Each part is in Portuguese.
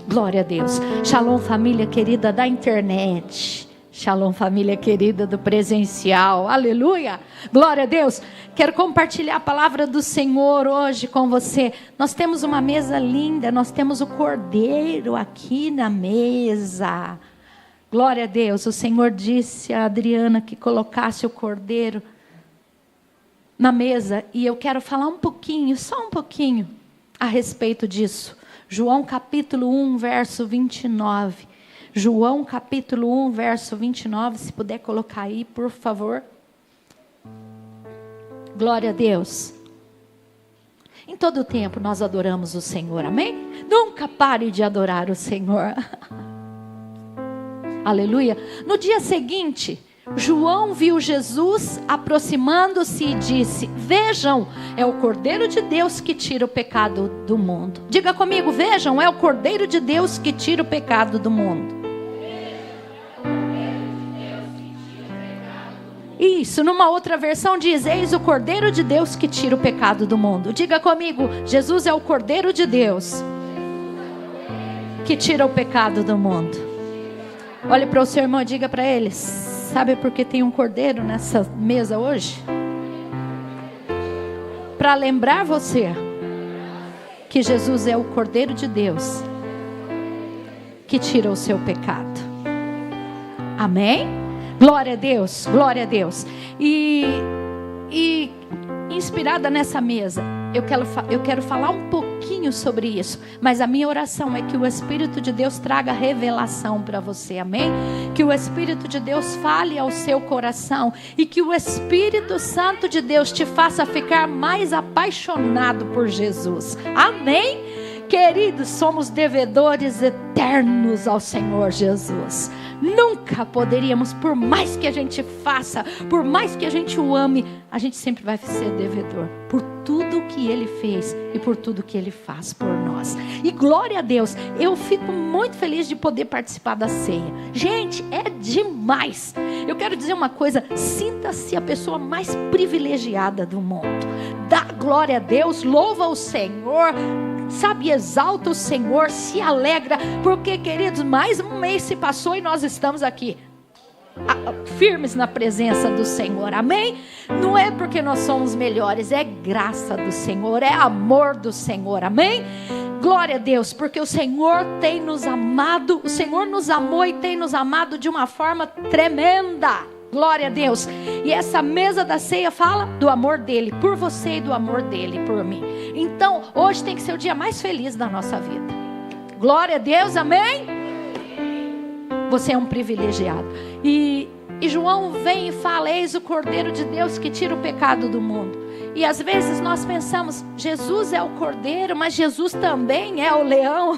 Glória a Deus. Shalom, família querida da internet. Shalom, família querida do presencial. Aleluia. Glória a Deus. Quero compartilhar a palavra do Senhor hoje com você. Nós temos uma mesa linda. Nós temos o cordeiro aqui na mesa. Glória a Deus. O Senhor disse a Adriana que colocasse o cordeiro na mesa. E eu quero falar um pouquinho, só um pouquinho, a respeito disso. João capítulo 1, verso 29. João capítulo 1, verso 29. Se puder colocar aí, por favor. Glória a Deus. Em todo tempo nós adoramos o Senhor, amém? Nunca pare de adorar o Senhor. Aleluia. No dia seguinte, João viu Jesus aproximando-se e disse: vejam, é o Cordeiro de Deus que tira o pecado do mundo. Diga comigo, vejam, é o Cordeiro de Deus que tira o pecado do mundo. Isso, numa outra versão diz: eis o Cordeiro de Deus que tira o pecado do mundo. Diga comigo, Jesus é o Cordeiro de Deus que tira o pecado do mundo. Olhe para o seu irmão e diga para ele: sabe por que tem um cordeiro nessa mesa hoje? Para lembrar você que Jesus é o Cordeiro de Deus que tira o seu pecado. Amém? Glória a Deus, glória a Deus. E inspirada nessa mesa, eu quero falar um pouquinho sobre isso, mas a minha oração é que o Espírito de Deus traga revelação para você, amém? Que o Espírito de Deus fale ao seu coração e que o Espírito Santo de Deus te faça ficar mais apaixonado por Jesus, amém? Queridos, somos devedores eternos ao Senhor Jesus. Nunca poderíamos, por mais que a gente faça, por mais que a gente o ame, a gente sempre vai ser devedor por tudo que Ele fez e por tudo que Ele faz por nós. E glória a Deus, eu fico muito feliz de poder participar da ceia. Gente, é demais. Eu quero dizer uma coisa: sinta-se a pessoa mais privilegiada do mundo. Dá glória a Deus, louva o Senhor, sabe, exalta o Senhor, se alegra, porque, queridos, mais um mês se passou e nós estamos aqui, firmes na presença do Senhor, amém? Não é porque nós somos melhores, é graça do Senhor, é amor do Senhor, amém? Glória a Deus, porque o Senhor tem nos amado, o Senhor nos amou e tem nos amado de uma forma tremenda. Glória a Deus. E essa mesa da ceia fala do amor dele por você e do amor dele por mim. Então, hoje tem que ser o dia mais feliz da nossa vida. Glória a Deus, amém? Você é um privilegiado. E João vem e fala: eis o Cordeiro de Deus que tira o pecado do mundo. E às vezes nós pensamos: Jesus é o Cordeiro, mas Jesus também é o leão.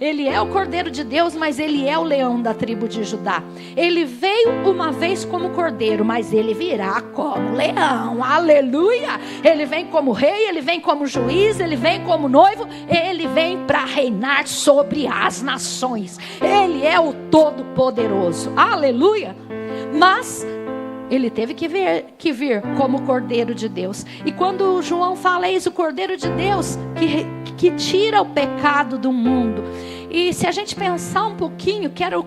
Ele é o Cordeiro de Deus, mas Ele é o leão da tribo de Judá. Ele veio uma vez como cordeiro, mas Ele virá como leão, aleluia. Ele vem como rei, Ele vem como juiz, Ele vem como noivo, Ele vem para reinar sobre as nações. Ele é o Todo-Poderoso, aleluia. Mas Ele teve que vir como Cordeiro de Deus. E quando João fala: eis o Cordeiro de Deus que tira o pecado do mundo. E se a gente pensar um pouquinho, quero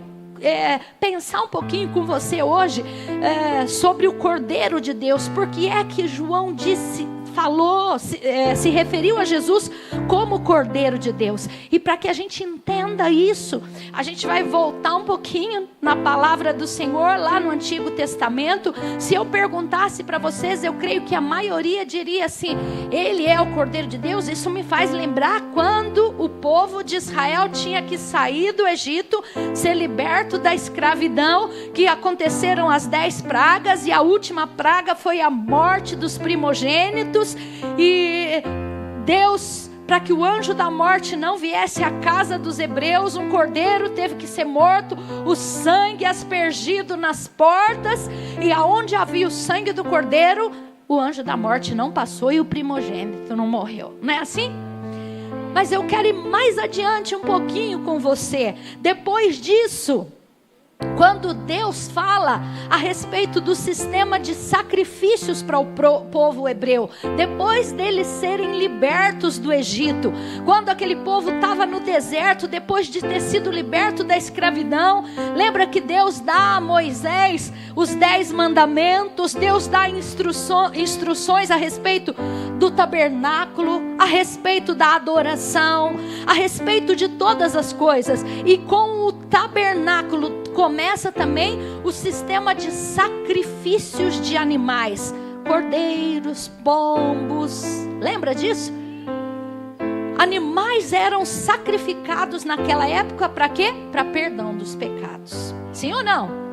pensar um pouquinho com você hoje sobre o Cordeiro de Deus. Porque é que João se referiu a Jesus como Cordeiro de Deus. E para que a gente entenda isso, a gente vai voltar um pouquinho na palavra do Senhor lá no Antigo Testamento. Se eu perguntasse para vocês, eu creio que a maioria diria assim: Ele é o Cordeiro de Deus. Isso me faz lembrar quando o povo de Israel tinha que sair do Egito, ser liberto da escravidão, que aconteceram as 10 pragas, e a última praga foi a morte dos primogênitos. E Deus, para que o anjo da morte não viesse à casa dos hebreus, um cordeiro teve que ser morto, o sangue aspergido nas portas, e aonde havia o sangue do cordeiro, o anjo da morte não passou e o primogênito não morreu. Não é assim? Mas eu quero ir mais adiante um pouquinho com você. Depois disso, quando Deus fala a respeito do sistema de sacrifícios para o povo hebreu, depois deles serem libertos do Egito, quando aquele povo estava no deserto, depois de ter sido liberto da escravidão, lembra que Deus dá a Moisés os 10 mandamentos, Deus dá instruções a respeito do tabernáculo, a respeito da adoração, a respeito de todas as coisas, e com o tabernáculo começa também o sistema de sacrifícios de animais, cordeiros, pombos, lembra disso? Animais eram sacrificados naquela época para quê? Para perdão dos pecados, sim ou não?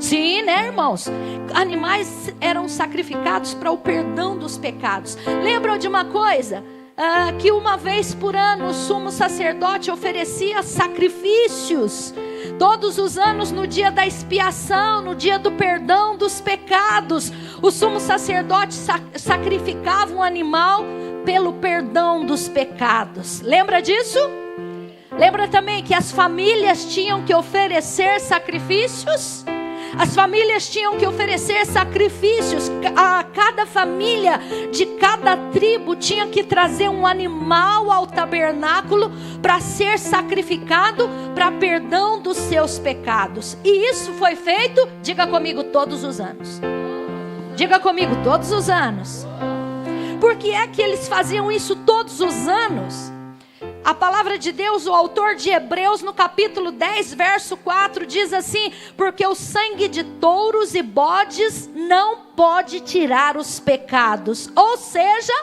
Sim, né, irmãos? Animais eram sacrificados para o perdão dos pecados. Lembram de uma coisa? Que uma vez por ano o sumo sacerdote oferecia sacrifícios, todos os anos, no dia da expiação, no dia do perdão dos pecados, o sumo sacerdote sacrificava um animal pelo perdão dos pecados. Lembra disso? Lembra também que as famílias tinham que oferecer sacrifícios? As famílias tinham que oferecer sacrifícios. A cada família de cada tribo tinha que trazer um animal ao tabernáculo para ser sacrificado para perdão dos seus pecados. E isso foi feito, diga comigo, todos os anos. Diga comigo, todos os anos. Por que é que eles faziam isso todos os anos? A palavra de Deus, o autor de Hebreus, no capítulo 10, verso 4, diz assim: porque o sangue de touros e bodes não pode tirar os pecados. Ou seja,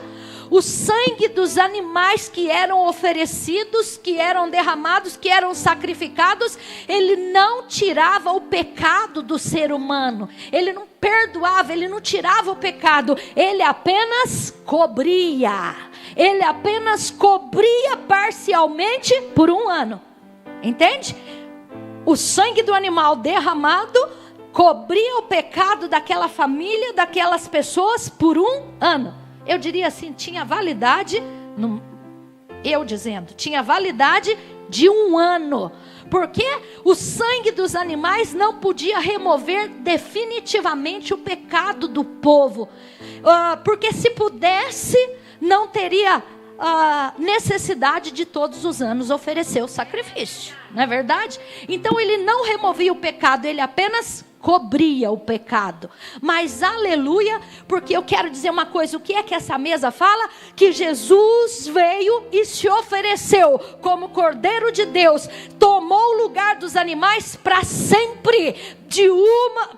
o sangue dos animais que eram oferecidos, que eram derramados, que eram sacrificados, ele não tirava o pecado do ser humano. Ele não perdoava, ele não tirava o pecado, ele apenas cobria. Ele apenas cobria parcialmente por um ano. Entende? O sangue do animal derramado cobria o pecado daquela família, daquelas pessoas por um ano. Eu diria assim, tinha validade, tinha validade de um ano. Porque o sangue dos animais não podia remover definitivamente o pecado do povo. Porque se pudesse, não teria necessidade de todos os anos oferecer o sacrifício, não é verdade? Então ele não removia o pecado, ele apenas cobria o pecado. Mas aleluia, porque eu quero dizer uma coisa, o que é que essa mesa fala? Que Jesus veio e se ofereceu como Cordeiro de Deus, tomou o lugar dos animais para sempre,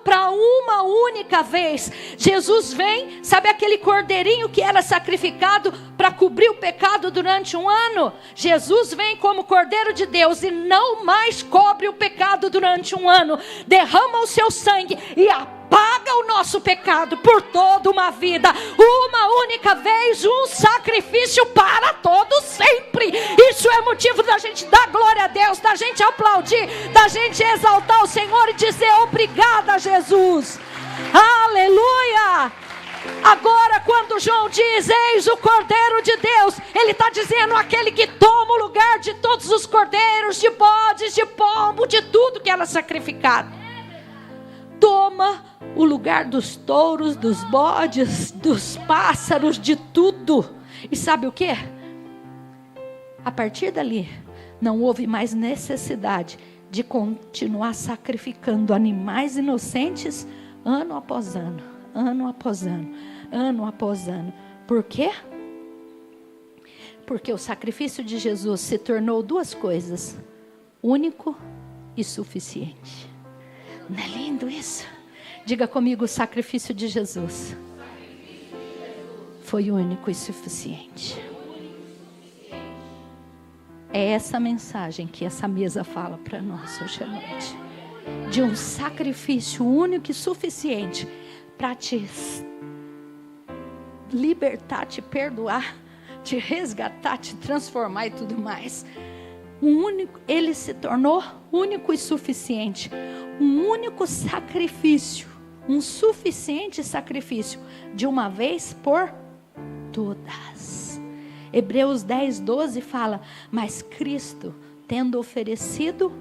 para uma única vez. Jesus vem, sabe aquele cordeirinho que era sacrificado para cobrir o pecado durante um ano? Jesus vem como Cordeiro de Deus e não mais cobre o pecado durante um ano, derrama o seu sangue e apaga o nosso pecado por toda uma vida, uma única vez, um sacrifício para todos sempre. Isso é motivo da gente dar glória a Deus, da gente aplaudir, da gente exaltar o Senhor e dizer obrigada, Jesus. Aleluia. Agora quando João diz eis o Cordeiro de Deus, ele está dizendo aquele que toma o lugar de todos os cordeiros, de bodes, de pombo, de tudo que era sacrificado. Toma o lugar dos touros, dos bodes, dos pássaros, de tudo. E sabe o que? A partir dali, não houve mais necessidade de continuar sacrificando animais inocentes ano após ano, ano após ano, ano após ano. Por quê? Porque o sacrifício de Jesus se tornou duas coisas: único e suficiente. Não é lindo isso? Diga comigo, o sacrifício de Jesus foi único e suficiente. É essa mensagem que essa mesa fala para nós hoje à noite. De um sacrifício único e suficiente para te libertar, te perdoar, te resgatar, te transformar e tudo mais. Ele se tornou único e suficiente. Um único sacrifício, um suficiente sacrifício, de uma vez por todas. Hebreus 10, 12 fala: mas Cristo, tendo oferecido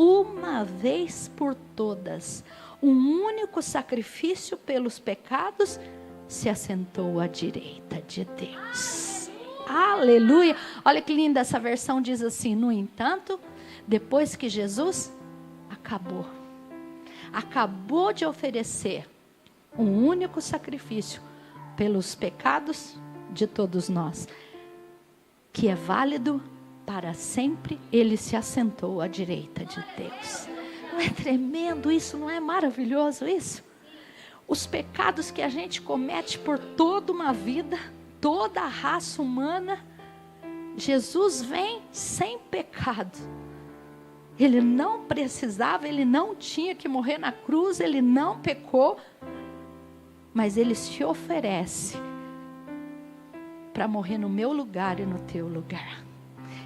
uma vez por todas, um único sacrifício pelos pecados, se assentou à direita de Deus. Aleluia! Olha que linda essa versão, diz assim: no entanto, depois que Jesus acabou de oferecer um único sacrifício pelos pecados de todos nós, que é válido para sempre, ele se assentou à direita de Deus. Não é tremendo isso? Não é maravilhoso isso? Os pecados que a gente comete por toda uma vida, toda a raça humana, Jesus vem sem pecado. Ele não precisava, ele não tinha que morrer na cruz, ele não pecou, mas ele se oferece para morrer no meu lugar e no teu lugar.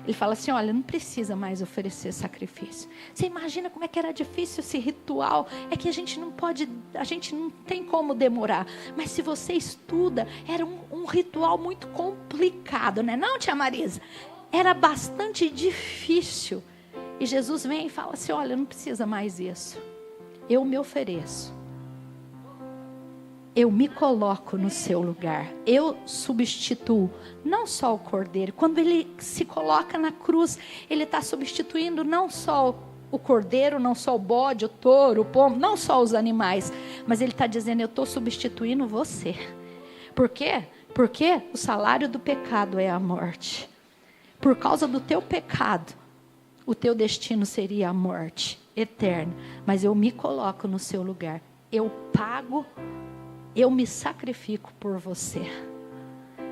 Ele fala assim: olha, não precisa mais oferecer sacrifício. Você imagina como é que era difícil esse ritual? É que a gente não tem como demorar. Mas se você estuda, era um ritual muito complicado, né? Não, tia Marisa? Era bastante difícil. E Jesus vem e fala assim: olha, não precisa mais isso. Eu me ofereço. Eu me coloco no seu lugar. Eu substituo não só o cordeiro. Quando ele se coloca na cruz, ele está substituindo não só o cordeiro, não só o bode, o touro, o pombo, não só os animais. Mas ele está dizendo: eu estou substituindo você. Por quê? Porque o salário do pecado é a morte. Por causa do teu pecado, o teu destino seria a morte eterna. Mas eu me coloco no seu lugar. Eu pago. Eu me sacrifico por você.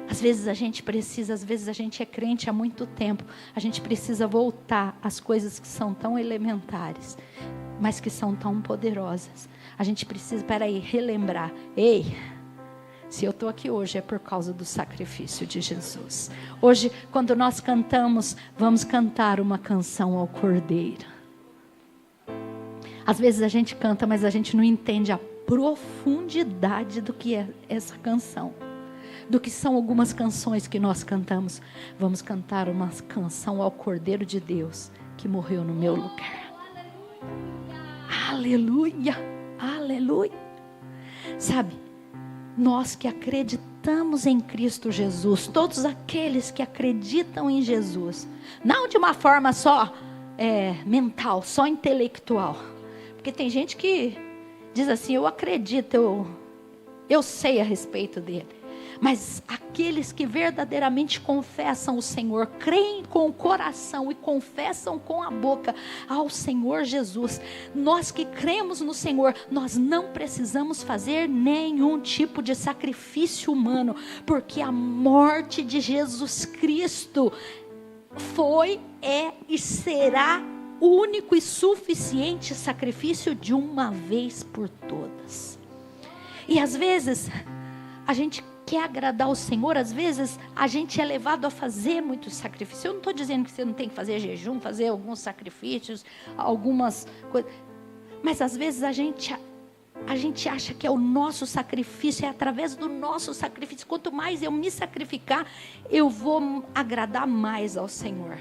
Às vezes a gente é crente há muito tempo. A gente precisa voltar às coisas que são tão elementares, mas que são tão poderosas. A gente precisa, relembrar. Ei, se eu estou aqui hoje é por causa do sacrifício de Jesus. Hoje, quando nós cantamos, vamos cantar uma canção ao Cordeiro. Às vezes a gente canta, mas a gente não entende a profundidade do que é essa canção, do que são algumas canções que nós cantamos. Vamos cantar uma canção ao Cordeiro de Deus que morreu no meu lugar. Aleluia, aleluia. Sabe, nós que acreditamos em Cristo Jesus, todos aqueles que acreditam em Jesus, não de uma forma só mental, só intelectual, porque tem gente que diz assim: eu acredito, eu sei a respeito dele. Mas aqueles que verdadeiramente confessam o Senhor, creem com o coração e confessam com a boca ao Senhor Jesus. Nós que cremos no Senhor, nós não precisamos fazer nenhum tipo de sacrifício humano, porque a morte de Jesus Cristo foi, é e será o único e suficiente sacrifício de uma vez por todas. E às vezes a gente quer agradar o Senhor, às vezes a gente é levado a fazer muitos sacrifícios. Eu não estou dizendo que você não tem que fazer jejum, fazer alguns sacrifícios, algumas coisas, mas às vezes a gente acha que é o nosso sacrifício, é através do nosso sacrifício. Quanto mais eu me sacrificar, eu vou agradar mais ao Senhor.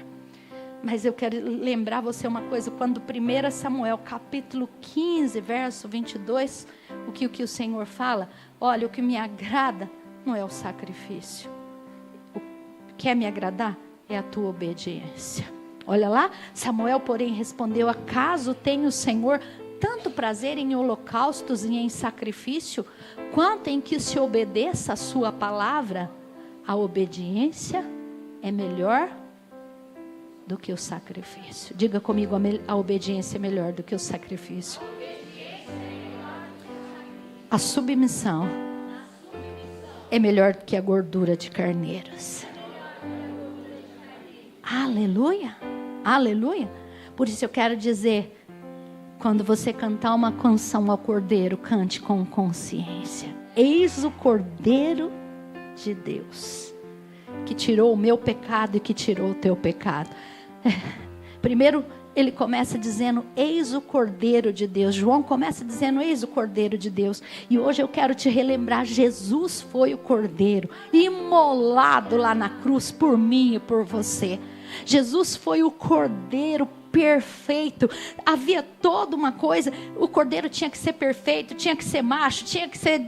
Mas eu quero lembrar você uma coisa, quando 1 Samuel capítulo 15, verso 22, o que o Senhor fala: olha, o que me agrada não é o sacrifício. O que quer me agradar é a tua obediência. Olha lá, Samuel, porém, respondeu: acaso tem o Senhor tanto prazer em holocaustos e em sacrifício, quanto em que se obedeça a sua palavra? A obediência é melhor do que o sacrifício. Diga comigo: a obediência é melhor do que o sacrifício. A submissão é melhor do que a gordura de carneiros. Aleluia, aleluia. Por isso eu quero dizer, quando você cantar uma canção ao Cordeiro, cante com consciência. Eis o Cordeiro de Deus, que tirou o meu pecado e que tirou o teu pecado. Primeiro ele começa dizendo: eis o Cordeiro de Deus. João começa dizendo: eis o Cordeiro de Deus. E hoje eu quero te relembrar: Jesus foi o Cordeiro imolado lá na cruz por mim e por você. Jesus foi o cordeiro perfeito. Havia toda uma coisa, o cordeiro tinha que ser perfeito, tinha que ser macho, tinha que ser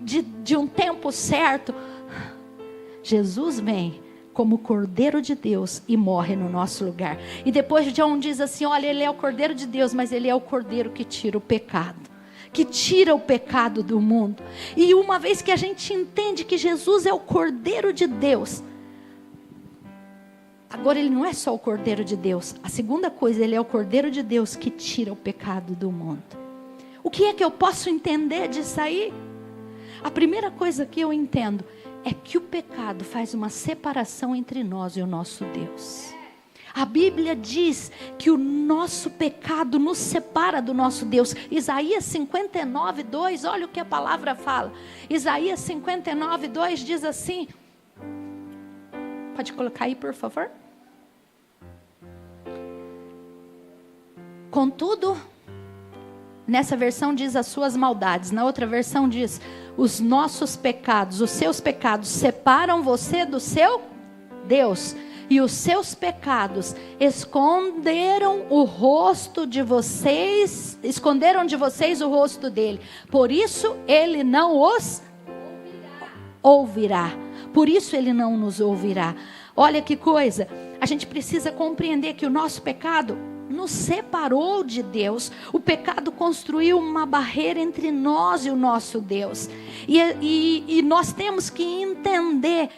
de um tempo certo. Jesus vem como Cordeiro de Deus e morre no nosso lugar. E depois João diz assim, olha, ele é o Cordeiro de Deus, mas ele é o Cordeiro que tira o pecado, que tira o pecado do mundo. E uma vez que a gente entende que Jesus é o Cordeiro de Deus, agora ele não é só o Cordeiro de Deus. A segunda coisa, ele é o Cordeiro de Deus que tira o pecado do mundo. O que é que eu posso entender disso aí? A primeira coisa que eu entendo é que o pecado faz uma separação entre nós e o nosso Deus. A Bíblia diz que o nosso pecado nos separa do nosso Deus. Isaías 59, 2, olha o que a palavra fala. Isaías 59, 2 diz assim. Pode colocar aí, por favor? Contudo, nessa versão diz as suas maldades. Na outra versão diz, os nossos pecados, os seus pecados separam você do seu Deus. E os seus pecados esconderam o rosto de vocês, esconderam de vocês o rosto dele. Por isso ele não os ouvirá. Por isso ele não nos ouvirá. Olha que coisa, a gente precisa compreender que o nosso pecado nos separou de Deus. O pecado construiu uma barreira entre nós e o nosso Deus. E nós temos que entender.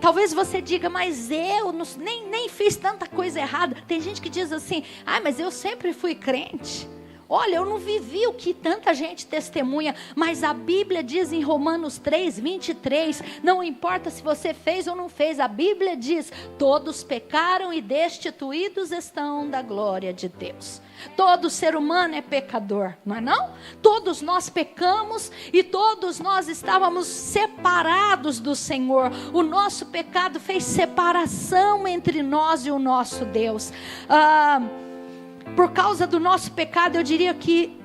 Talvez você diga, mas eu nem fiz tanta coisa errada. Tem gente que diz assim, mas eu sempre fui crente. Olha, eu não vivi o que tanta gente testemunha, mas a Bíblia diz em Romanos 3, 23, não importa se você fez ou não fez, a Bíblia diz, todos pecaram e destituídos estão da glória de Deus. Todo ser humano é pecador, não é não? Todos nós pecamos e todos nós estávamos separados do Senhor. O nosso pecado fez separação entre nós e o nosso Deus. Por causa do nosso pecado, eu diria que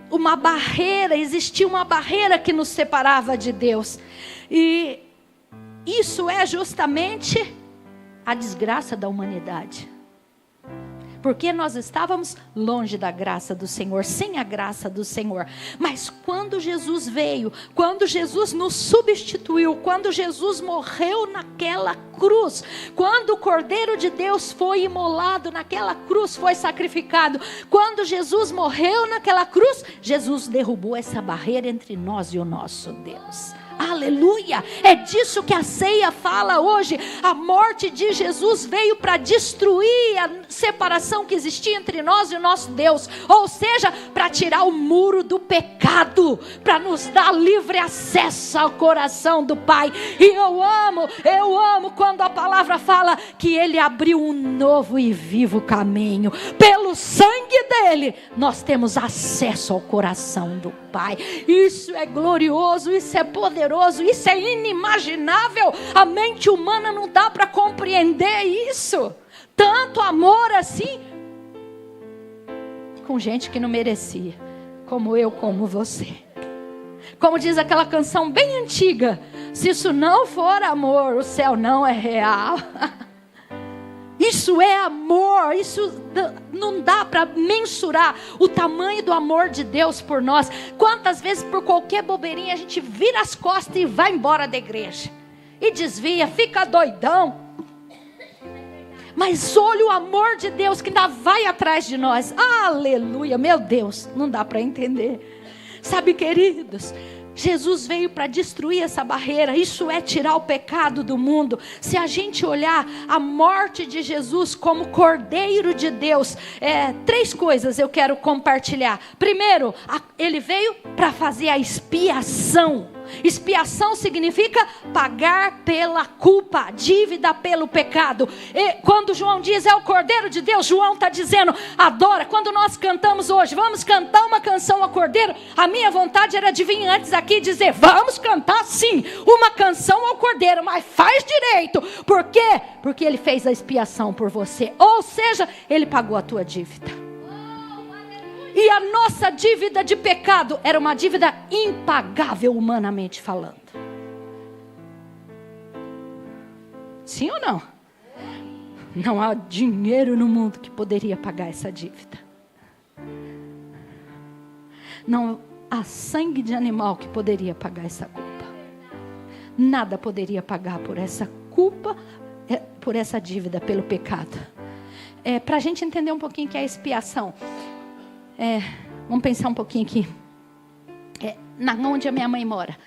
existia uma barreira que nos separava de Deus. E isso é justamente a desgraça da humanidade. Porque nós estávamos longe da graça do Senhor, sem a graça do Senhor. Mas quando Jesus veio, quando Jesus nos substituiu, quando Jesus morreu naquela cruz, quando o Cordeiro de Deus foi imolado naquela cruz, foi sacrificado, quando Jesus morreu naquela cruz, Jesus derrubou essa barreira entre nós e o nosso Deus. Aleluia, é disso que a ceia fala hoje. A morte de Jesus veio para destruir a separação que existia entre nós e o nosso Deus, ou seja, para tirar o muro do pecado, para nos dar livre acesso ao coração do Pai. E eu amo quando a palavra fala que Ele abriu um novo e vivo caminho. Pelo sangue dele, nós temos acesso ao coração do Pai. Isso é glorioso, isso é poderoso, isso é inimaginável. A mente humana não dá para compreender isso. Tanto amor assim, com gente que não merecia, como eu, como você. Como diz aquela canção bem antiga, se isso não for amor, o céu não é real. Isso é amor, isso não dá para mensurar o tamanho do amor de Deus por nós. Quantas vezes por qualquer bobeirinha a gente vira as costas e vai embora da igreja. E desvia, fica doidão. Mas olha o amor de Deus que ainda vai atrás de nós. Aleluia, meu Deus, não dá para entender. Sabe, queridos, Jesus veio para destruir essa barreira. Isso é tirar o pecado do mundo. Se a gente olhar a morte de Jesus como Cordeiro de Deus, 3 coisas eu quero compartilhar. Primeiro, ele veio para fazer a expiação. Expiação significa pagar pela culpa, dívida pelo pecado. E quando João diz é o Cordeiro de Deus, João está dizendo, adora. Quando nós cantamos hoje, vamos cantar uma canção ao Cordeiro. A minha vontade era de vir antes aqui e dizer, vamos cantar sim, uma canção ao Cordeiro, mas faz direito. Por quê? Porque ele fez a expiação por você. Ou seja, ele pagou a tua dívida. E a nossa dívida de pecado era uma dívida impagável, humanamente falando. Sim ou não? Não há dinheiro no mundo que poderia pagar essa dívida. Não há sangue de animal que poderia pagar essa culpa. Nada poderia pagar por essa culpa, por essa dívida, pelo pecado. Para a gente entender um pouquinho o que é expiação. Vamos pensar um pouquinho aqui. Onde a minha mãe mora.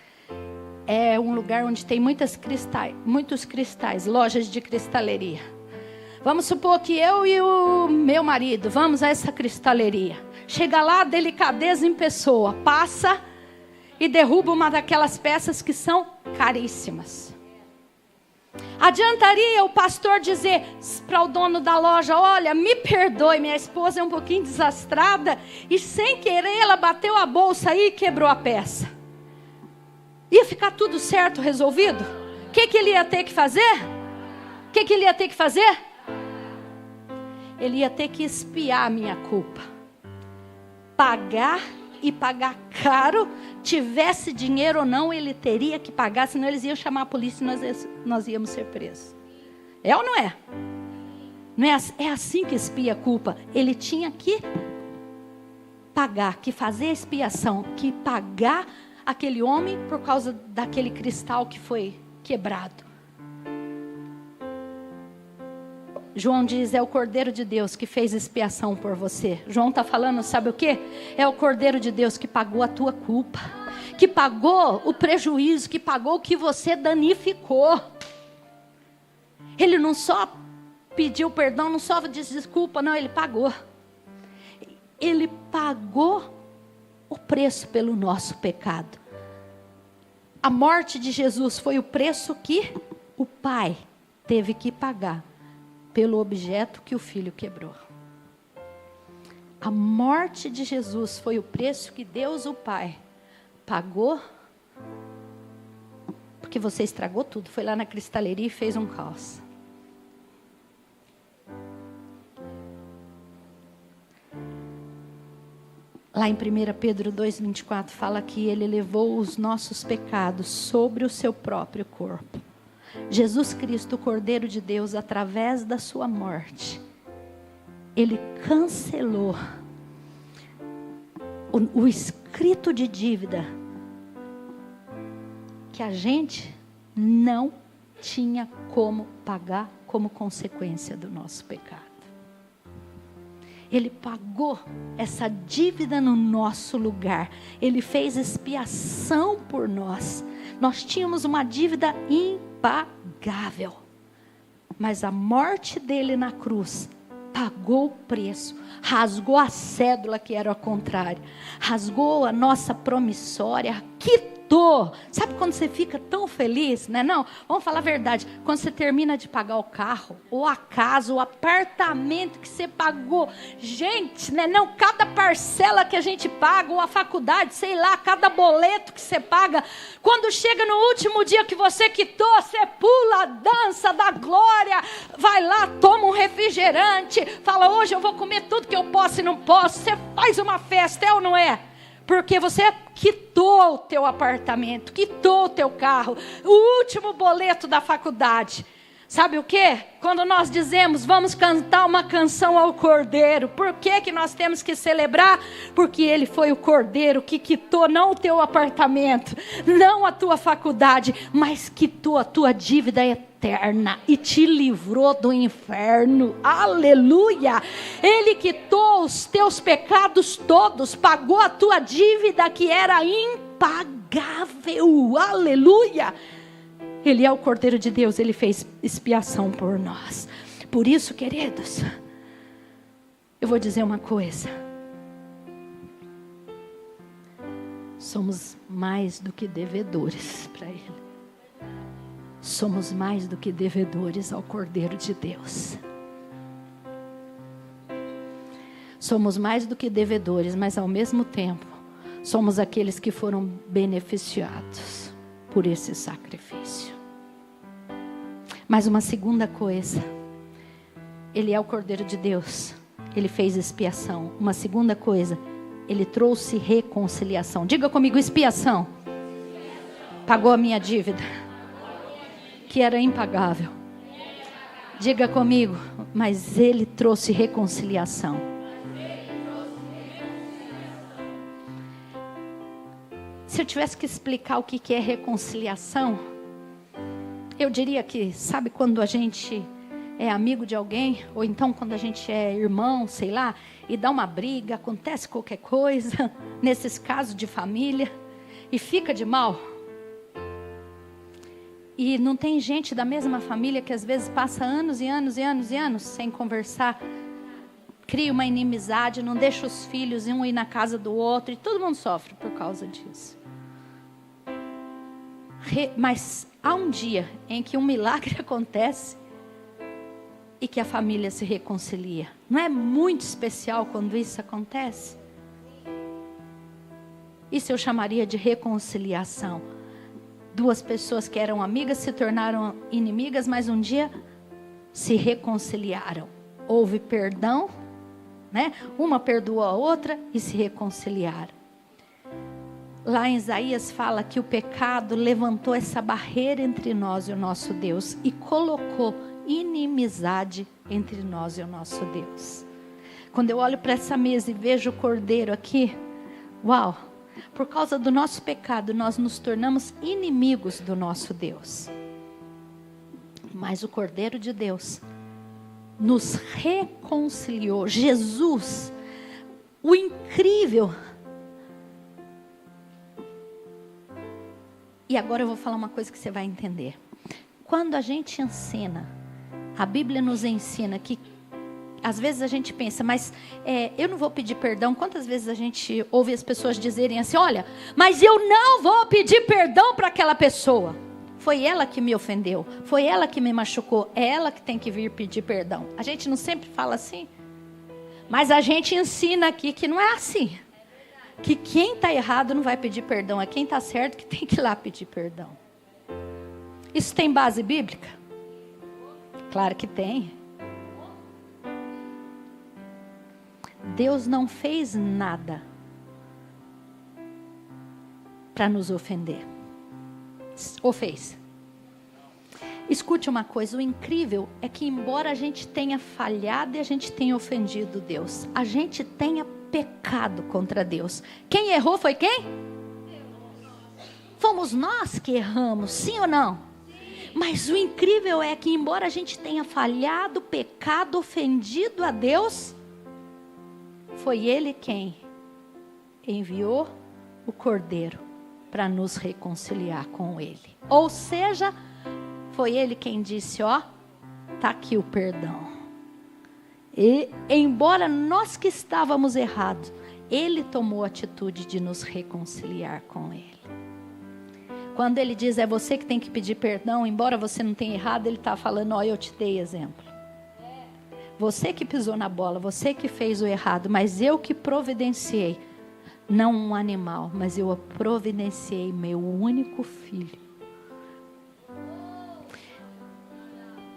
É um lugar onde tem muitos cristais, lojas de cristaleria. Vamos supor que eu e o meu marido vamos a essa cristaleria. Chega lá, delicadeza em pessoa, passa e derruba uma daquelas peças que são caríssimas. Adiantaria o pastor dizer para o dono da loja: olha, me perdoe, minha esposa é um pouquinho desastrada e sem querer ela bateu a bolsa aí e quebrou a peça. Ia ficar tudo certo, resolvido? O que ele ia ter que fazer? Ele ia ter que fazer? Ele ia ter que expiar a minha culpa. Pagar e pagar caro. Tivesse dinheiro ou não, ele teria que pagar, senão eles iam chamar a polícia e nós íamos ser presos. É ou não é? Não é, é assim que expia a culpa. Ele tinha que pagar, que fazer a expiação, que pagar aquele homem por causa daquele cristal que foi quebrado. João diz: é o Cordeiro de Deus que fez expiação por você. João está falando, sabe o quê? É o Cordeiro de Deus que pagou a tua culpa, que pagou o prejuízo, que pagou o que você danificou. Ele não só pediu perdão, não só disse desculpa, não, ele pagou. Ele pagou o preço pelo nosso pecado. A morte de Jesus foi o preço que o Pai teve que pagar pelo objeto que o Filho quebrou. A morte de Jesus foi o preço que Deus, o Pai, pagou, porque você estragou tudo. Foi lá na cristaleria e fez um caos. Lá em 1 Pedro 2,24 fala que ele levou os nossos pecados sobre o seu próprio corpo. Jesus Cristo, o Cordeiro de Deus, através da sua morte, ele cancelou o escrito de dívida que a gente não tinha como pagar como consequência do nosso pecado. Ele pagou essa dívida no nosso lugar. Ele fez expiação por nós. Nós tínhamos uma dívida impagável. Mas a morte dele na cruz pagou o preço. Rasgou a cédula que era ao contrário. Rasgou a nossa promissória. Quitou. Sabe quando você fica tão feliz, né? Não, vamos falar a verdade. Quando você termina de pagar o carro, ou a casa, o apartamento que você pagou. Gente, né? Não, cada parcela que a gente paga, ou a faculdade, sei lá, cada boleto que você paga. Quando chega no último dia que você quitou, você pula, dança, dá glória. Vai lá, toma um refrigerante. Fala, hoje eu vou comer tudo que eu posso e não posso. Você faz uma festa, é ou não é? Porque você quitou o teu apartamento, quitou o teu carro, o último boleto da faculdade. Sabe o quê? Quando nós dizemos, vamos cantar uma canção ao Cordeiro. Por que nós temos que celebrar? Porque ele foi o Cordeiro que quitou não o teu apartamento, não a tua faculdade, mas quitou a tua dívida eterna e te livrou do inferno. Aleluia! Ele quitou os teus pecados todos, pagou a tua dívida que era impagável. Aleluia! Ele é o Cordeiro de Deus, ele fez expiação por nós. Por isso, queridos, eu vou dizer uma coisa. Somos mais do que devedores para ele. Somos mais do que devedores ao Cordeiro de Deus. Somos mais do que devedores, mas ao mesmo tempo, somos aqueles que foram beneficiados por esse sacrifício. Mas uma segunda coisa, ele é o Cordeiro de Deus, ele fez expiação. Uma segunda coisa, ele trouxe reconciliação. Diga comigo, expiação. Pagou a minha dívida, que era impagável. Diga comigo, mas Ele trouxe reconciliação. Se eu tivesse que explicar o que é reconciliação, eu diria que, sabe quando a gente é amigo de alguém, ou então quando a gente é irmão, sei lá, e dá uma briga, acontece qualquer coisa, nesses casos de família, e fica de mal. E não tem gente da mesma família que às vezes passa anos e anos e anos e anos sem conversar, cria uma inimizade, não deixa os filhos um ir na casa do outro, e todo mundo sofre por causa disso. Mas há um dia em que um milagre acontece e que a família se reconcilia. Não é muito especial quando isso acontece? Isso eu chamaria de reconciliação. Duas pessoas que eram amigas se tornaram inimigas, mas um dia se reconciliaram. Houve perdão, né? Uma perdoou a outra e se reconciliaram. Lá em Isaías fala que o pecado levantou essa barreira entre nós e o nosso Deus e colocou inimizade entre nós e o nosso Deus. Quando eu olho para essa mesa e vejo o cordeiro aqui, uau! Por causa do nosso pecado, nós nos tornamos inimigos do nosso Deus. Mas o Cordeiro de Deus nos reconciliou. Jesus, o incrível. E agora eu vou falar uma coisa que você vai entender. Quando a gente ensina, a Bíblia nos ensina que às vezes a gente pensa, mas eu não vou pedir perdão. Quantas vezes a gente ouve as pessoas dizerem assim, olha, mas eu não vou pedir perdão para aquela pessoa. Foi ela que me ofendeu, foi ela que me machucou, é ela que tem que vir pedir perdão. A gente não sempre fala assim? Mas a gente ensina aqui que não é assim. Que quem está errado não vai pedir perdão, é quem está certo que tem que ir lá pedir perdão. Isso tem base bíblica? Claro que tem. Deus não fez nada para nos ofender. Ou fez? Escute uma coisa, o incrível é que embora a gente tenha falhado e a gente tenha ofendido Deus, a gente tenha pecado contra Deus. Quem errou foi quem? Fomos nós que erramos, sim ou não? Mas o incrível é que embora a gente tenha falhado, pecado, ofendido a Deus, foi Ele quem enviou o Cordeiro para nos reconciliar com Ele. Ou seja, foi Ele quem disse, ó, tá aqui o perdão. E embora nós que estávamos errados, Ele tomou a atitude de nos reconciliar com Ele. Quando Ele diz, é você que tem que pedir perdão, embora você não tenha errado, Ele está falando, ó, eu te dei exemplo. Você que pisou na bola, você que fez o errado, mas eu que providenciei, não um animal, mas eu providenciei meu único filho.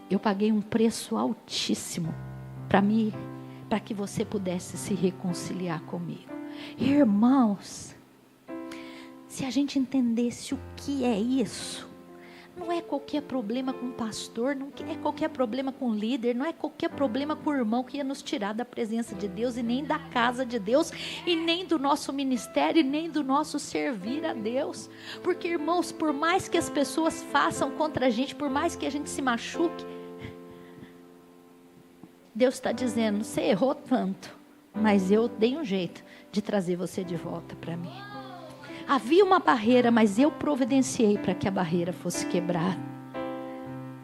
Eu paguei um preço altíssimo para que você pudesse se reconciliar comigo. Irmãos, se a gente entendesse o que é isso, não é qualquer problema com o pastor, não é qualquer problema com o líder, não é qualquer problema com o irmão que ia nos tirar da presença de Deus, e nem da casa de Deus, e nem do nosso ministério, e nem do nosso servir a Deus. Porque, irmãos, por mais que as pessoas façam contra a gente, por mais que a gente se machuque, Deus está dizendo, você errou tanto, mas eu dei um jeito de trazer você de volta para mim. Havia uma barreira, mas eu providenciei para que a barreira fosse quebrada.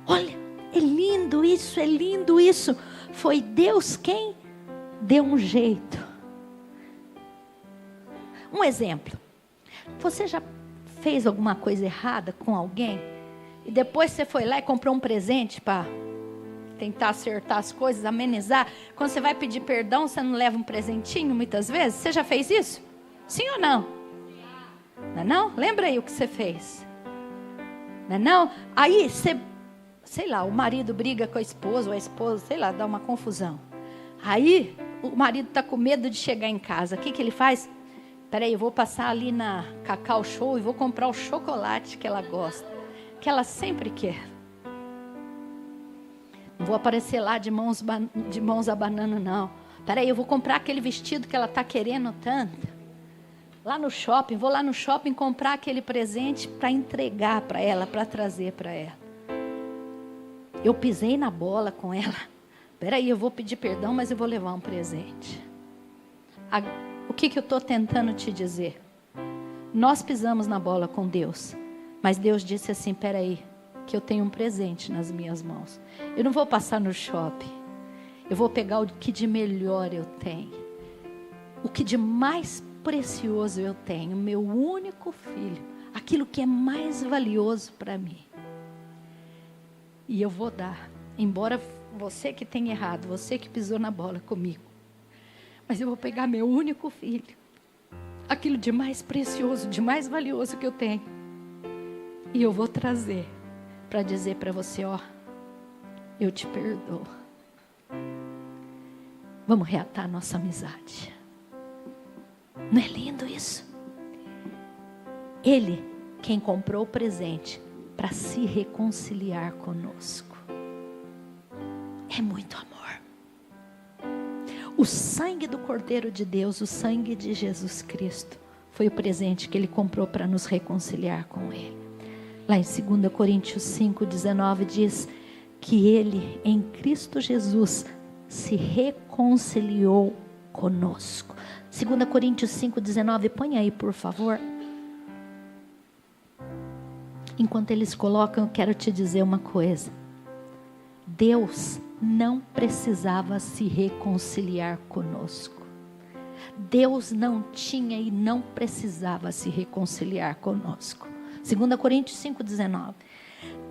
Olha, é lindo isso, é lindo isso. Foi Deus quem deu um jeito. Um exemplo. Você já fez alguma coisa errada com alguém? E depois você foi lá e comprou um presente para tentar acertar as coisas, amenizar? Quando você vai pedir perdão, você não leva um presentinho muitas vezes? Você já fez isso? Sim ou não? Não é não? Lembra aí o que você fez? Não é não? Aí você, sei lá, o marido briga com a esposa, ou a esposa, sei lá, dá uma confusão. Aí o marido está com medo de chegar em casa. O que ele faz? Peraí, eu vou passar ali na Cacau Show e vou comprar o chocolate que ela gosta, que ela sempre quer. Não vou aparecer lá de mãos abanando, não. Peraí, eu vou comprar aquele vestido que ela está querendo tanto. Lá no shopping, vou lá no shopping comprar aquele presente para entregar para ela, para trazer para ela. Eu pisei na bola com ela. Peraí, eu vou pedir perdão, mas eu vou levar um presente. O que eu estou tentando te dizer? Nós pisamos na bola com Deus, mas Deus disse assim, peraí, que eu tenho um presente nas minhas mãos. Eu não vou passar no shopping. Eu vou pegar o que de melhor eu tenho. O que de mais precioso eu tenho, meu único filho, aquilo que é mais valioso para mim. E eu vou dar, embora você que tenha errado, você que pisou na bola comigo, mas eu vou pegar meu único filho, aquilo de mais precioso, de mais valioso que eu tenho, e eu vou trazer para dizer para você, ó, eu te perdoo. Vamos reatar nossa amizade. Não é lindo isso? Ele, quem comprou o presente para se reconciliar conosco. É muito amor. O sangue do Cordeiro de Deus, o sangue de Jesus Cristo, foi o presente que Ele comprou para nos reconciliar com Ele. Lá em 2 Coríntios 5:19 diz que Ele, em Cristo Jesus, se reconciliou conosco. 2 Coríntios 5:19, põe aí por favor. Enquanto eles colocam, eu quero te dizer uma coisa. Deus não precisava se reconciliar conosco. Deus não tinha e não precisava se reconciliar conosco. 2 Coríntios 5:19.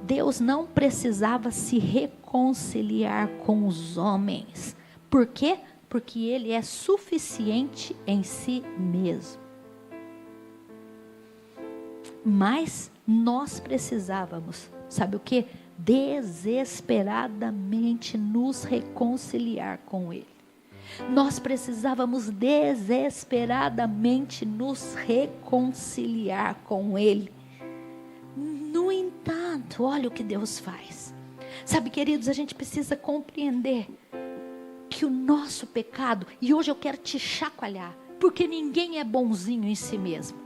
Deus não precisava se reconciliar com os homens. Por quê? Porque Ele é suficiente em si mesmo. Mas nós precisávamos, sabe o quê? Desesperadamente nos reconciliar com Ele. Nós precisávamos desesperadamente nos reconciliar com Ele. No entanto, olha o que Deus faz. Sabe, queridos, a gente precisa compreender que o nosso pecado, e hoje eu quero te chacoalhar, porque ninguém é bonzinho em si mesmo.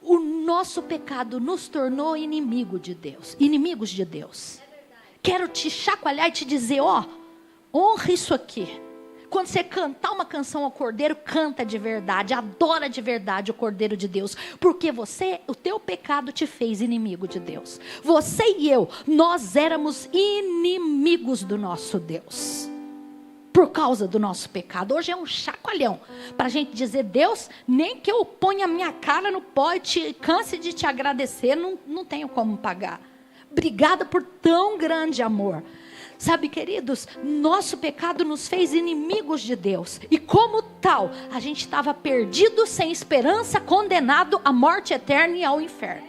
O nosso pecado nos tornou inimigos de Deus. Quero te chacoalhar e te dizer, ó, honra isso aqui. Quando você cantar uma canção ao Cordeiro, canta de verdade, adora de verdade o Cordeiro de Deus. Porque o teu pecado te fez inimigo de Deus. Você e eu, nós éramos inimigos do nosso Deus. Por causa do nosso pecado. Hoje é um chacoalhão para a gente dizer, Deus, nem que eu ponha a minha cara no pó e canse de te agradecer, não tenho como pagar. Obrigada por tão grande amor. Sabe, queridos, nosso pecado nos fez inimigos de Deus. E como tal, a gente estava perdido, sem esperança, condenado à morte eterna e ao inferno.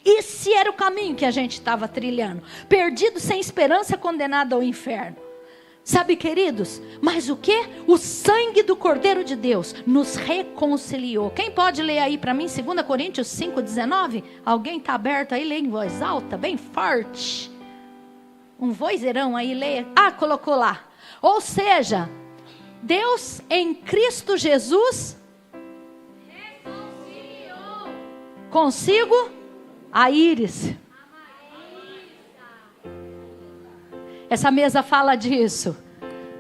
Esse era o caminho que a gente estava trilhando. Perdido, sem esperança, condenado ao inferno. Sabe, queridos, mas o que? O sangue do Cordeiro de Deus nos reconciliou. Quem pode ler aí para mim, 2 Coríntios 5:19? Alguém está aberto aí, lê em voz alta, bem forte. Um vozeirão aí, leia. Ah, colocou lá. Ou seja, Deus em Cristo Jesus reconciliou consigo a Íris. Essa mesa fala disso.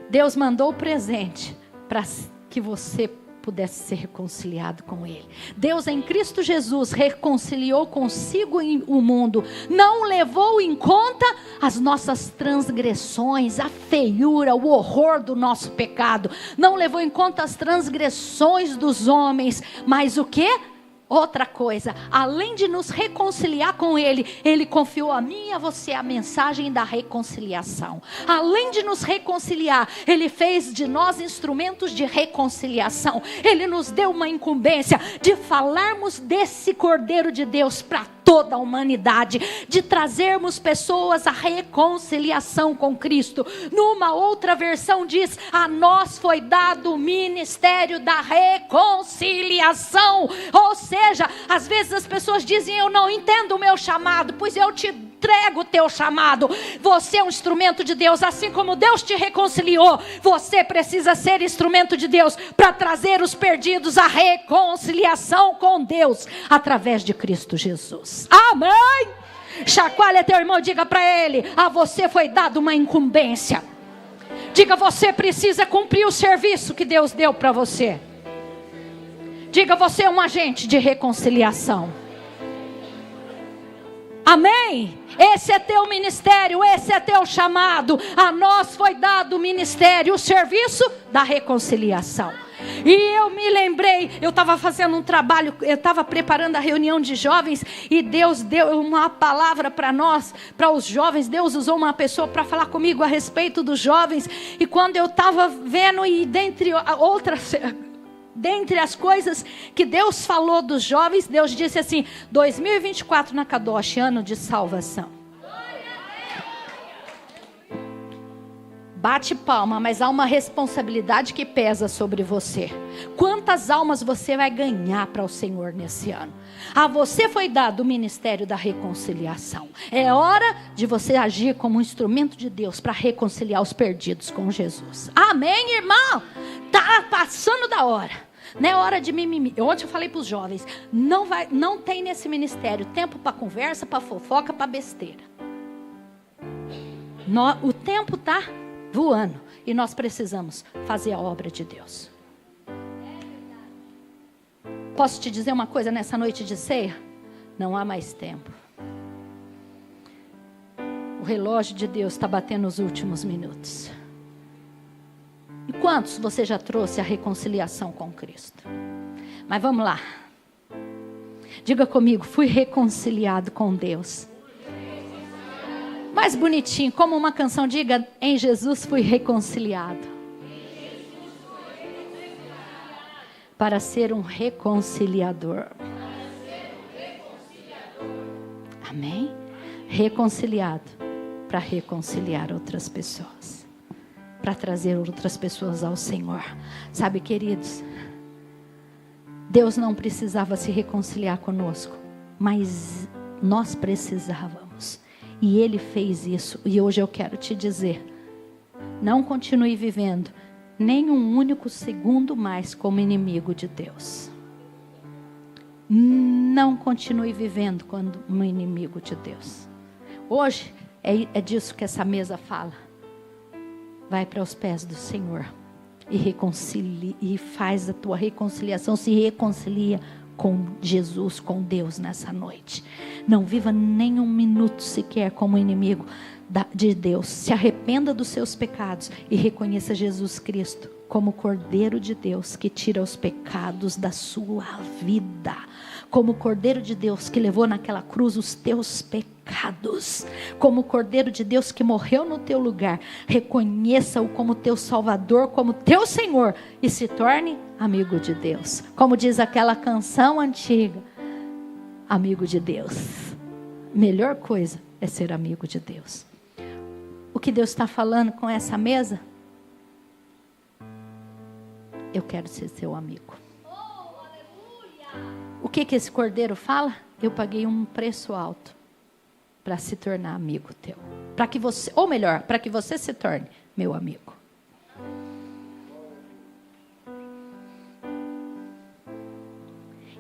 Deus mandou o presente para que você pudesse ser reconciliado com Ele. Deus em Cristo Jesus reconciliou consigo o mundo. Não levou em conta as nossas transgressões, a feiura, o horror do nosso pecado. Não levou em conta as transgressões dos homens. Mas o quê? Outra coisa, além de nos reconciliar com Ele, Ele confiou a mim e a você a mensagem da reconciliação. Além de nos reconciliar, Ele fez de nós instrumentos de reconciliação. Ele nos deu uma incumbência de falarmos desse Cordeiro de Deus para toda a humanidade, de trazermos pessoas à reconciliação com Cristo. Numa outra versão diz, a nós foi dado o ministério da reconciliação. Ou seja, às vezes as pessoas dizem, eu não entendo o meu chamado, pois eu te entrega o teu chamado. Você é um instrumento de Deus, assim como Deus te reconciliou. Você precisa ser instrumento de Deus para trazer os perdidos à reconciliação com Deus através de Cristo Jesus. Amém? Chacoalha teu irmão, diga para ele: a você foi dada uma incumbência. Diga: você precisa cumprir o serviço que Deus deu para você. Diga: você é um agente de reconciliação. Amém? Esse é teu ministério, esse é teu chamado. A nós foi dado o ministério, o serviço da reconciliação. E eu me lembrei, eu estava fazendo um trabalho, eu estava preparando a reunião de jovens, e Deus deu uma palavra para nós, para os jovens. Deus usou uma pessoa para falar comigo a respeito dos jovens. E quando eu estava vendo, e dentre as coisas que Deus falou dos jovens, Deus disse assim: 2024 na Kadosh, ano de salvação. Bate palma, mas há uma responsabilidade que pesa sobre você. Quantas almas você vai ganhar para o Senhor nesse ano? A você foi dado o ministério da reconciliação. É hora de você agir como um instrumento de Deus para reconciliar os perdidos com Jesus. Amém, irmão? Tá passando da hora. Não é hora de mimimi. Ontem eu falei para os jovens: não tem nesse ministério tempo para conversa, para fofoca, para besteira. O tempo está voando e nós precisamos fazer a obra de Deus. Posso te dizer uma coisa nessa noite de ceia? Não há mais tempo. O relógio de Deus está batendo os últimos minutos. E quantos você já trouxe a reconciliação com Cristo? Mas vamos lá. Diga comigo: fui reconciliado com Deus. Mais bonitinho, como uma canção, diga: em Jesus fui reconciliado. Para ser um reconciliador. Amém? Reconciliado para reconciliar outras pessoas. Para trazer outras pessoas ao Senhor. Sabe, queridos, Deus não precisava se reconciliar conosco, mas nós precisávamos. E Ele fez isso. E hoje eu quero te dizer: não continue vivendo nem um único segundo mais como inimigo de Deus. Não continue vivendo como um inimigo de Deus. Hoje é disso que essa mesa fala. Vai para os pés do Senhor e reconcilie, e faz a tua reconciliação. Se reconcilia com Jesus, com Deus nessa noite. Não viva nem um minuto sequer como inimigo de Deus. Se arrependa dos seus pecados e reconheça Jesus Cristo como o Cordeiro de Deus que tira os pecados da sua vida. Como o Cordeiro de Deus que levou naquela cruz os teus pecados. Como o Cordeiro de Deus que morreu no teu lugar. Reconheça-o como teu Salvador, como teu Senhor, e se torne amigo de Deus. Como diz aquela canção antiga: amigo de Deus. Melhor coisa é ser amigo de Deus. O que Deus está falando com essa mesa? Eu quero ser seu amigo. O que esse cordeiro fala? Eu paguei um preço alto para se tornar amigo teu. Para que você, ou melhor, para que você se torne meu amigo.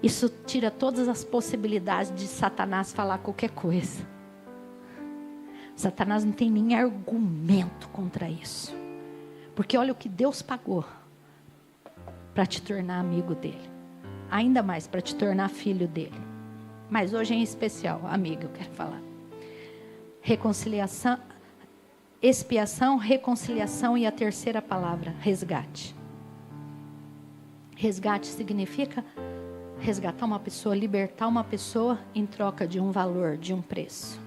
Isso tira todas as possibilidades de Satanás falar qualquer coisa. Satanás não tem nem argumento contra isso. Porque olha o que Deus pagou para te tornar amigo dele. Ainda mais para te tornar filho dele. Mas hoje em especial, amigo, eu quero falar. Reconciliação, expiação, reconciliação e a terceira palavra, resgate. Resgate significa resgatar uma pessoa, libertar uma pessoa em troca de um valor, de um preço.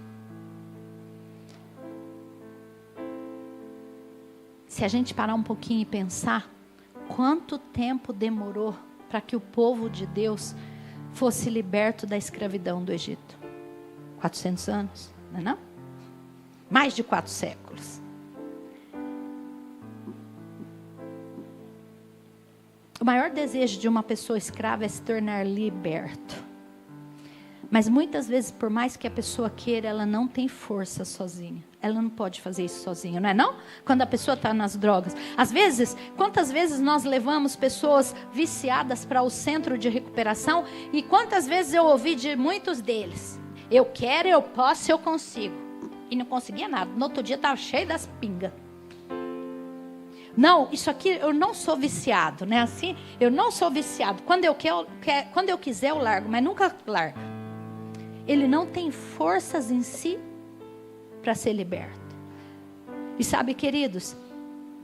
Se a gente parar um pouquinho e pensar, quanto tempo demorou para que o povo de Deus fosse liberto da escravidão do Egito? 400 anos, não é não? Mais de 4 séculos. O maior desejo de uma pessoa escrava é se tornar liberto. Mas muitas vezes, por mais que a pessoa queira, ela não tem força sozinha. Ela não pode fazer isso sozinha, não é não? Quando a pessoa está nas drogas. Às vezes, quantas vezes nós levamos pessoas viciadas para o centro de recuperação, e quantas vezes eu ouvi de muitos deles: eu quero, eu posso, eu consigo. E não conseguia nada. No outro dia estava cheio das pingas. Não, isso aqui eu não sou viciado, né? Assim, eu não sou viciado. Quando eu quiser eu largo, mas nunca largo. Ele não tem forças em si para ser liberto. E sabe, queridos,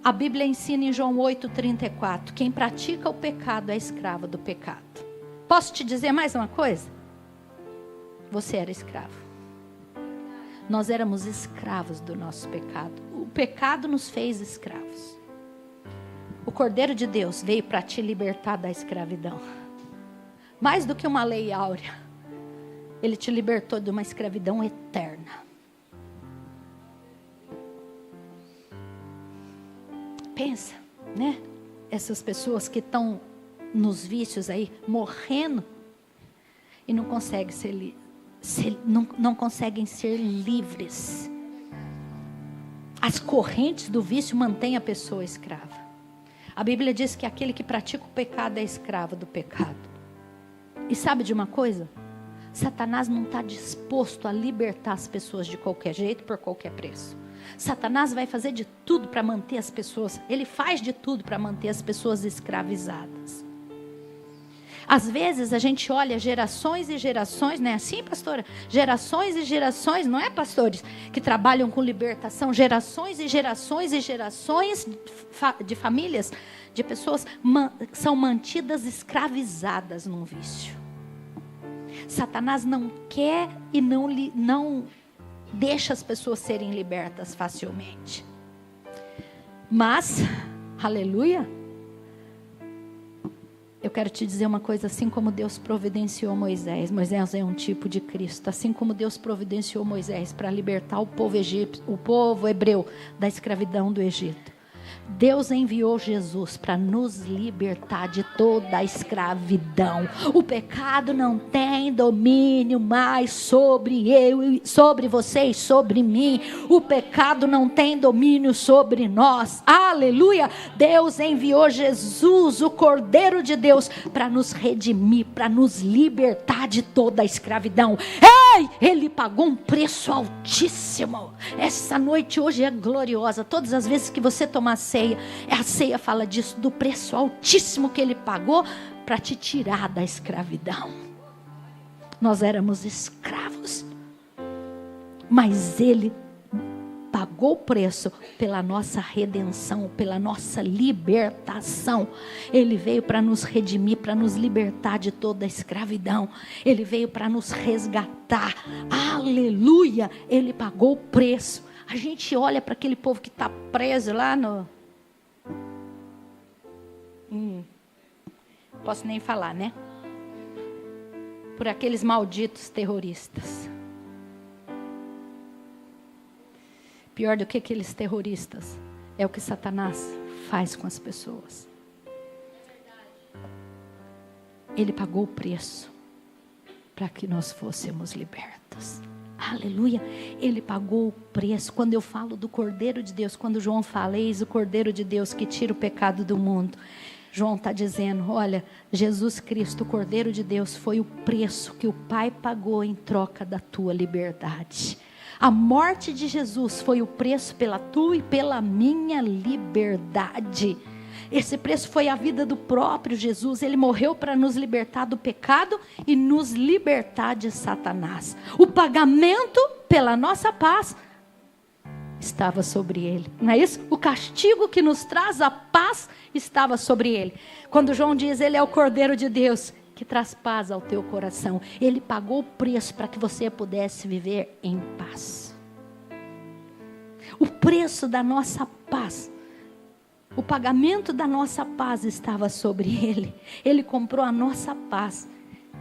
a Bíblia ensina em João 8,34: quem pratica o pecado é escravo do pecado. Posso te dizer mais uma coisa? Você era escravo. Nós éramos escravos do nosso pecado. O pecado nos fez escravos. O Cordeiro de Deus veio para te libertar da escravidão. Mais do que uma lei áurea, Ele te libertou de uma escravidão eterna. Pensa, né? Essas pessoas que estão nos vícios aí, morrendo, e não conseguem não conseguem ser livres. As correntes do vício mantêm a pessoa escrava. A Bíblia diz que aquele que pratica o pecado é escravo do pecado. E sabe de uma coisa? Satanás não está disposto a libertar as pessoas de qualquer jeito, por qualquer preço. Satanás vai fazer de tudo para manter as pessoas, ele faz de tudo para manter as pessoas escravizadas. Às vezes a gente olha gerações e gerações, não é assim, pastora? Gerações e gerações, não é, pastores, que trabalham com libertação? Gerações e gerações e gerações de famílias, de pessoas são mantidas escravizadas num vício. Satanás não quer e não deixa as pessoas serem libertas facilmente. Mas, aleluia, eu quero te dizer uma coisa: assim como Deus providenciou Moisés, Moisés é um tipo de Cristo, assim como Deus providenciou Moisés para libertar o povo hebreu da escravidão do Egito, Deus enviou Jesus para nos libertar de toda a escravidão. O pecado não tem domínio mais sobre sobre você e sobre mim. O pecado não tem domínio sobre nós. Aleluia! Deus enviou Jesus, o Cordeiro de Deus, para nos redimir, para nos libertar de toda a escravidão. Ei! Ele pagou um preço altíssimo. Essa noite hoje é gloriosa. Todas as vezes que você tomar a ceia fala disso, do preço altíssimo que Ele pagou para te tirar da escravidão. Nós éramos escravos, mas Ele pagou o preço pela nossa redenção, pela nossa libertação. Ele veio para nos redimir, para nos libertar de toda a escravidão. Ele veio para nos resgatar. Aleluia! Ele pagou o preço. A gente olha para aquele povo que está preso lá no... Posso nem falar, né? Por aqueles malditos terroristas. Pior do que aqueles terroristas é o que Satanás faz com as pessoas. Ele pagou o preço para que nós fôssemos libertos. Aleluia, Ele pagou o preço. Quando eu falo do Cordeiro de Deus, quando João fala, eis o Cordeiro de Deus que tira o pecado do mundo, João está dizendo, olha, Jesus Cristo, o Cordeiro de Deus, foi o preço que o Pai pagou em troca da tua liberdade. A morte de Jesus foi o preço pela tua e pela minha liberdade. Esse preço foi a vida do próprio Jesus. Ele morreu para nos libertar do pecado e nos libertar de Satanás. O pagamento pela nossa paz estava sobre Ele, não é isso? O castigo que nos traz a paz estava sobre Ele. Quando João diz, Ele é o Cordeiro de Deus que traz paz ao teu coração. Ele pagou o preço para que você pudesse viver em paz. O preço da nossa paz, o pagamento da nossa paz estava sobre Ele. Ele comprou a nossa paz.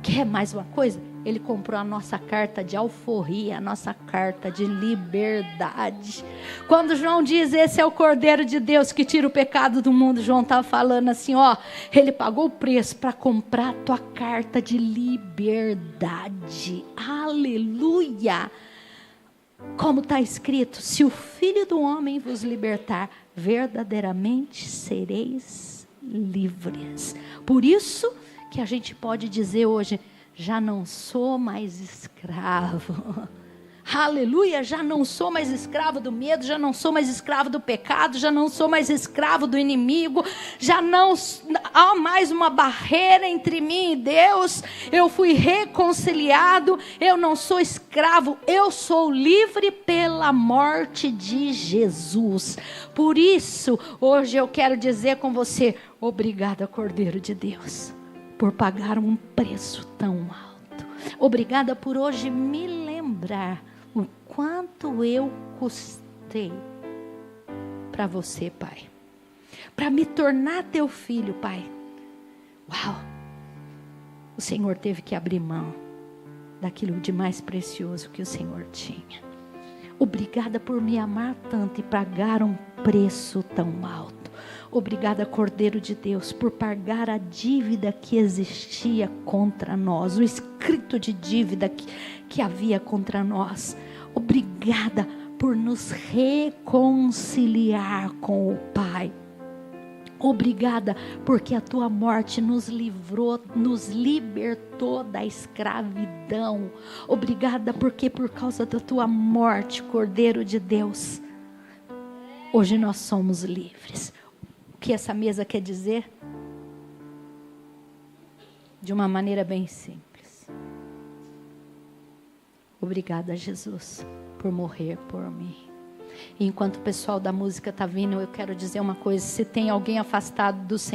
Quer mais uma coisa? Ele comprou a nossa carta de alforria, a nossa carta de liberdade. Quando João diz, esse é o Cordeiro de Deus que tira o pecado do mundo, João estava falando assim, ó, ele pagou o preço para comprar a tua carta de liberdade. Aleluia! Como está escrito, se o Filho do Homem vos libertar, verdadeiramente sereis livres. Por isso que a gente pode dizer hoje, já não sou mais escravo. Aleluia, já não sou mais escravo do medo, já não sou mais escravo do pecado, já não sou mais escravo do inimigo, já não há mais uma barreira entre mim e Deus, eu fui reconciliado, eu não sou escravo, eu sou livre pela morte de Jesus. Por isso, hoje eu quero dizer com você, obrigada, Cordeiro de Deus, por pagar um preço tão alto. Obrigada por hoje me lembrar o quanto eu custei para você, Pai. Para me tornar teu filho, Pai. Uau! O Senhor teve que abrir mão daquilo de mais precioso que o Senhor tinha. Obrigada por me amar tanto e pagar um preço tão alto. Obrigada, Cordeiro de Deus, por pagar a dívida que existia contra nós, o escrito de dívida que havia contra nós. Obrigada por nos reconciliar com o Pai. Obrigada porque a tua morte nos livrou, nos libertou da escravidão. Obrigada porque por causa da tua morte, Cordeiro de Deus, hoje nós somos livres. O que essa mesa quer dizer? De uma maneira bem simples. Obrigada, Jesus, por morrer por mim. E enquanto o pessoal da música está vindo, eu quero dizer uma coisa. Se tem alguém afastado do Senhor,